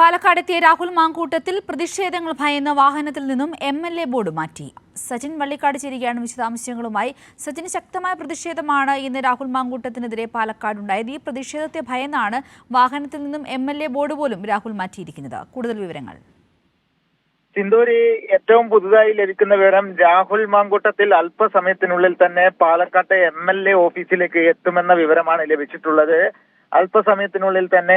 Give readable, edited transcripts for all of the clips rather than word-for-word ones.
പാലക്കാടെത്തിയ രാഹുൽ മാങ്കൂട്ടത്തിൽ പ്രതിഷേധങ്ങൾ ഭയന്ന വാഹനത്തിൽ നിന്നും MLA ബോർഡ് മാറ്റി. സച്ചിൻ വള്ളിക്കാട് ചേരുകയാണ് വിശദാംശങ്ങളുമായി. സച്ചിൻ, ശക്തമായ പ്രതിഷേധമാണ് ഇന്ന് രാഹുൽ മാങ്കൂട്ടത്തിനെതിരെ പാലക്കാടുണ്ടായത്. ഈ പ്രതിഷേധത്തെ ഭയന്നാണ് വാഹനത്തിൽ നിന്നും MLA ബോർഡ് പോലും രാഹുൽ മാറ്റിയിരിക്കുന്നത്. കൂടുതൽ വിവരങ്ങൾ. സിന്ദൂരി, ഏറ്റവും പുതുതായി ലഭിക്കുന്ന വിവരം രാഹുൽ മാങ്കൂട്ടത്തിൽ അല്പസമയത്തിനുള്ളിൽ തന്നെ പാലക്കാട്ടെ MLA ഓഫീസിലേക്ക് എത്തുമെന്ന വിവരമാണ് ലഭിച്ചിട്ടുള്ളത്. അല്പസമയത്തിനുള്ളിൽ തന്നെ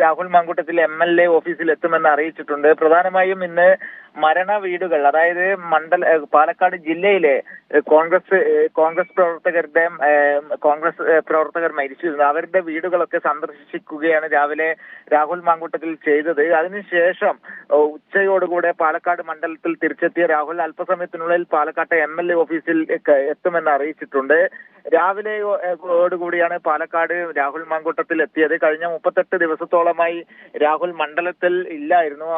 രാഹുൽ മാങ്കൂട്ടത്തിൽ MLA ഓഫീസിൽ എത്തുമെന്ന് അറിയിച്ചിട്ടുണ്ട്. പ്രധാനമായും ഇന്ന് മരണ വീടുകൾ, അതായത് പാലക്കാട് ജില്ലയിലെ കോൺഗ്രസ് പ്രവർത്തകർ മരിച്ചിരുന്നു. അവരുടെ വീടുകളൊക്കെ സന്ദർശിക്കുകയാണ് രാവിലെ രാഹുൽ മാങ്കൂട്ടത്തിൽ ചെയ്തത്. അതിനുശേഷം ഉച്ചയോടുകൂടെ പാലക്കാട് മണ്ഡലത്തിൽ തിരിച്ചെത്തിയ രാഹുൽ അല്പസമയത്തിനുള്ളിൽ പാലക്കാട്ടെ MLA ഓഫീസിൽ എത്തുമെന്ന് അറിയിച്ചിട്ടുണ്ട്. രാവിലെയോടുകൂടിയാണ് പാലക്കാട് രാഹുൽ മാങ്കൂട്ടത്തിൽ എത്തിയത്. കഴിഞ്ഞ 38 ദിവസത്തോളമായി രാഹുൽ മണ്ഡലത്തിൽ ഇല്ലായിരുന്നു.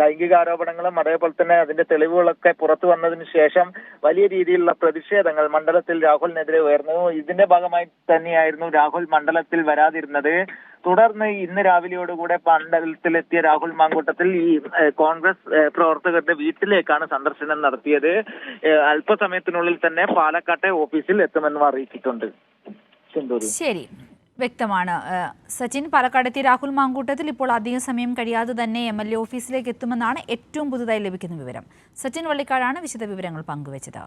ലൈംഗികാരോപണങ്ങളും അതേപോലെ തന്നെ അതിന്റെ തെളിവുകളൊക്കെ പുറത്തു വന്നതിന് ശേഷം വലിയ രീതിയിലുള്ള പ്രതിഷേധങ്ങൾ മണ്ഡലത്തിൽ രാഹുലിനെതിരെ ഉയർന്നു. ഇതിന്റെ ഭാഗമായി തന്നെയായിരുന്നു രാഹുൽ മണ്ഡലത്തിൽ വരാതിരുന്നത്. തുടർന്ന് ഇന്ന് രാവിലെയോടുകൂടെ മണ്ഡലത്തിലെത്തിയ രാഹുൽ മാങ്കൂട്ടത്തിൽ ഈ കോൺഗ്രസ് പ്രവർത്തകരുടെ വീട്ടിലേക്കാണ് സന്ദർശനം നടത്തിയത്. അല്പസമയത്തിനുള്ളിൽ തന്നെ പാലക്കാട്ടെ ഓഫീസിൽ എത്തുമെന്നും അറിയിച്ചിട്ടുണ്ട്. ശരി, വ്യക്തമാണ്. സച്ചിൻ, പാലക്കാടെത്തിയ രാഹുൽ മാങ്കൂട്ടത്തിൽ ഇപ്പോൾ അധികം സമയം കഴിയാതെ തന്നെ MLA ഓഫീസിലേക്ക് എത്തുമെന്നാണ് ഏറ്റവും പുതുതായി ലഭിക്കുന്ന വിവരം. സച്ചിൻ വള്ളിക്കാടാണ് വിശദവിവരങ്ങൾ പങ്കുവച്ചത്.